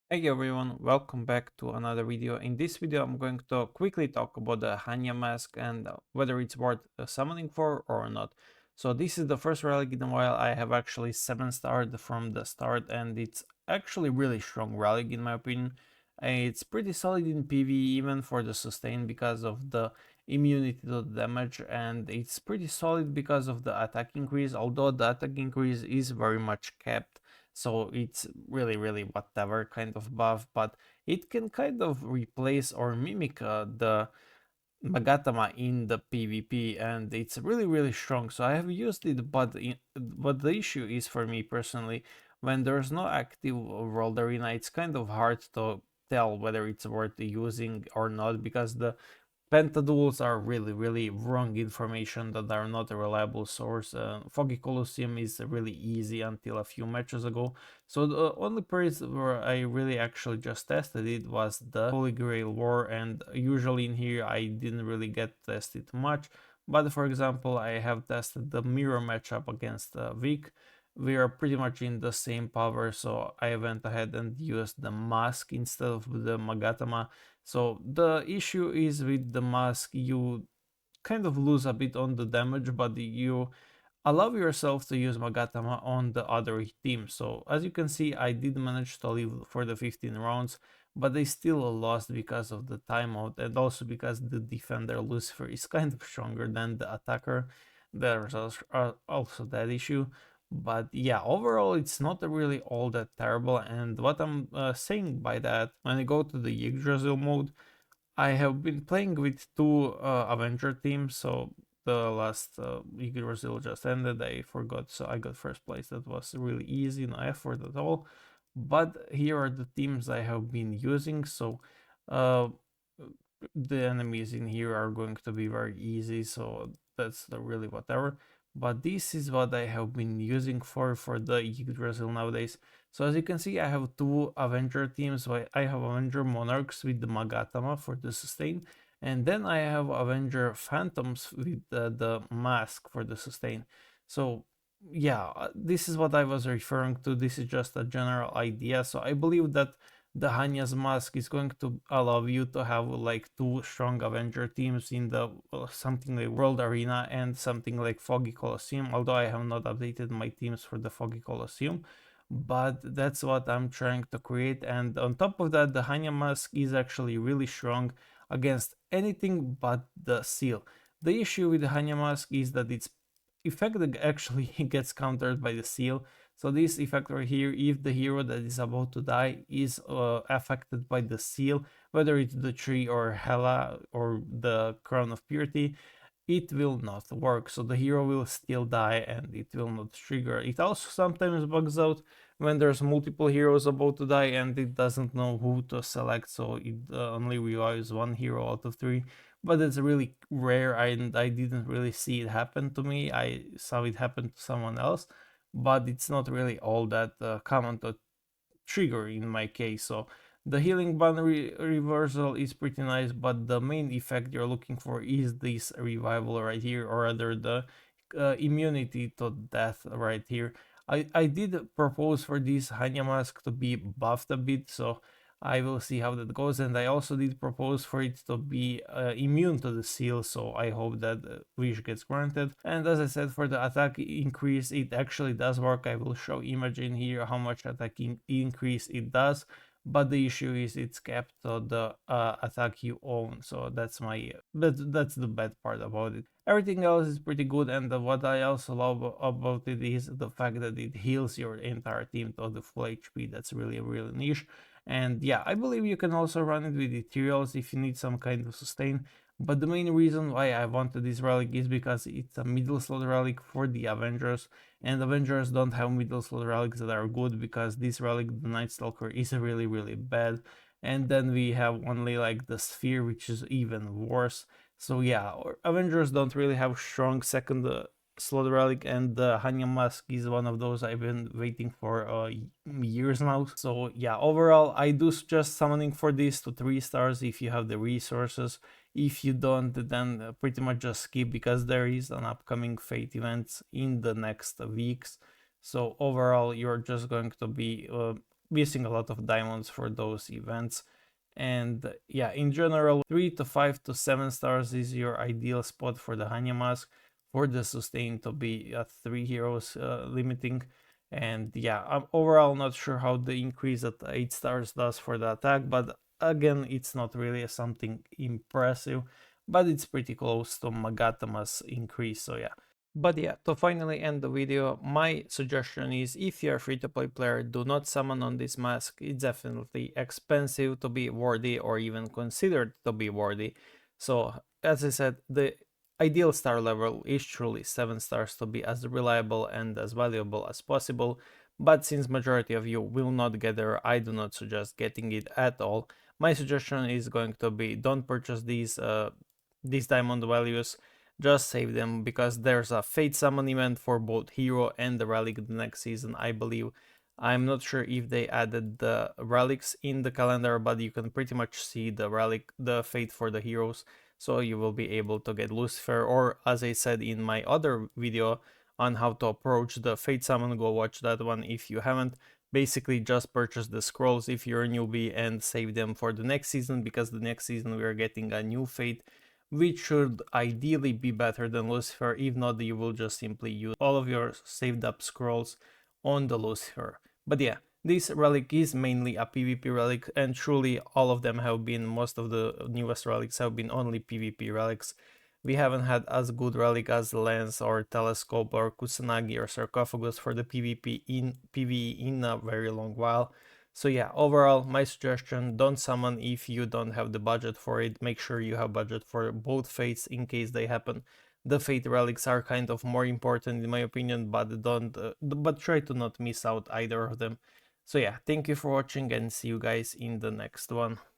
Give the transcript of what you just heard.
Hey everyone, welcome back to another video. In this video I'm going to quickly talk about the Hannya Mask and whether it's worth summoning for or not. So this is the first relic in a while. I have actually 7 starred from the start and it's actually really strong relic in my opinion. It's pretty solid in PvE even for the sustain because of the immunity to the damage, and it's pretty solid because of the attack increase, although the attack increase is very much capped, so it's really whatever kind of buff, but it can kind of replace or mimic the Magatama in the PvP, and it's really strong. So I have used it, but the issue is, for me personally, when there's no active world arena, it's kind of hard to tell whether it's worth using or not, because the Pentaduels are really wrong information that are not a reliable source. Foggy Colosseum is really easy until a few matches ago. So the only place where I really actually just tested it was the Holy Grail War, and usually in here I didn't really get tested much. But for example, I have tested the mirror matchup against Vic. We are pretty much in the same power, so I went ahead and used the mask instead of the Magatama. So the issue is with the mask, you kind of lose a bit on the damage, but you allow yourself to use Magatama on the other team. So as you can see, I did manage to live for the 15 rounds, but they still lost because of the timeout, and also because the defender Lucifer is kind of stronger than the attacker. There's also that issue. But yeah, overall it's not really all that terrible. And what I'm saying by that, when I go to the Yggdrasil mode, I have been playing with two Avenger teams. So the last Yggdrasil just ended. I forgot, so I got first place. That was really easy, no effort at all. But here are the teams I have been using. So uh, the enemies in here are going to be very easy. So that's the really whatever. But this is what I have been using for the Yggdrasil nowadays. So as you can see, I have two Avenger teams. I have Avenger Monarchs with the Magatama for the sustain, and then I have Avenger Phantoms with the Mask for the sustain. So yeah, this is what I was referring to. This is just a general idea. So I believe that the Hanya's Mask is going to allow you to have like two strong Avenger teams in the something like World Arena and something like Foggy Colosseum, although I have not updated my teams for the Foggy Colosseum, but that's what I'm trying to create. And on top of that, the Hanya Mask is actually really strong against anything but the seal. The issue with the Hanya Mask is that its effect actually gets countered by the seal. So this effect right here, if the hero that is about to die is affected by the seal, whether it's the tree or Hela or the Crown of Purity, it will not work. So the hero will still die and it will not trigger. It also sometimes bugs out when there's multiple heroes about to die and it doesn't know who to select, so it only revives one hero out of three. But it's really rare, and I didn't really see it happen to me. I saw it happen to someone else, but it's not really all that common to trigger in my case. So the healing band reversal is pretty nice, but the main effect you're looking for is this revival right here, or rather the immunity to death right here. I did propose for this Hanya mask to be buffed a bit, so I will see how that goes. And I also did propose for it to be immune to the seal, so I hope that wish gets granted. And as I said, for the attack increase, it actually does work. I will show image in here how much attack increase it does, but the issue is it's capped to the attack you own. So that's the bad part about it. Everything else is pretty good, and what I also love about it is the fact that it heals your entire team to the full HP. That's really niche. And yeah, I believe you can also run it with Ethereals if you need some kind of sustain. But the main reason why I wanted this relic is because it's a middle slot relic for the Avengers, and Avengers don't have middle slot relics that are good, because this relic, the Night Stalker, is really bad. And then we have only like the Sphere, which is even worse. So yeah, Avengers don't really have strong second slot relic, and the Hanya Mask is one of those I've been waiting for years now. So yeah, overall I do suggest summoning for this to 3 stars if you have the resources. If you don't, then pretty much just skip, because there is an upcoming fate event in the next weeks. So overall you're just going to be missing a lot of diamonds for those events. And yeah, in general, 3 to 5 to 7 stars is your ideal spot for the Hannya Mask, for the sustain to be at 3 heroes limiting. And yeah, I'm overall not sure how the increase at 8 stars does for the attack, but again, it's not really something impressive, but it's pretty close to Magatama's increase, so yeah. But yeah, to finally end the video, my suggestion is if you're a free-to-play player, do not summon on this mask. It's definitely expensive to be worthy or even considered to be worthy. So as I said, the ideal star level is truly 7 stars to be as reliable and as valuable as possible. But since majority of you will not get there, I do not suggest getting it at all. My suggestion is going to be don't purchase these diamond values, just save them because there's a Fate Summon event for both Hero and the Relic the next season, I believe. I'm not sure if they added the relics in the calendar, but you can pretty much see the relic, the Fate for the heroes, so you will be able to get Lucifer, or as I said in my other video on how to approach the Fate Summon, go watch that one if you haven't. Basically just purchase the scrolls if you're a newbie and save them for the next season, because the next season we are getting a new Fate which should ideally be better than Lucifer. If not, you will just simply use all of your saved up scrolls on the Lucifer. But yeah, this relic is mainly a PvP relic, and truly all of them have been, most of the newest relics have been only PvP relics. We haven't had as good relic as Lens or Telescope or Kusanagi or Sarcophagus for the PvE in a very long while. So yeah, overall, my suggestion, don't summon if you don't have the budget for it. Make sure you have budget for both fates in case they happen. The fate relics are kind of more important in my opinion, but but try to not miss out either of them. So yeah, thank you for watching and see you guys in the next one.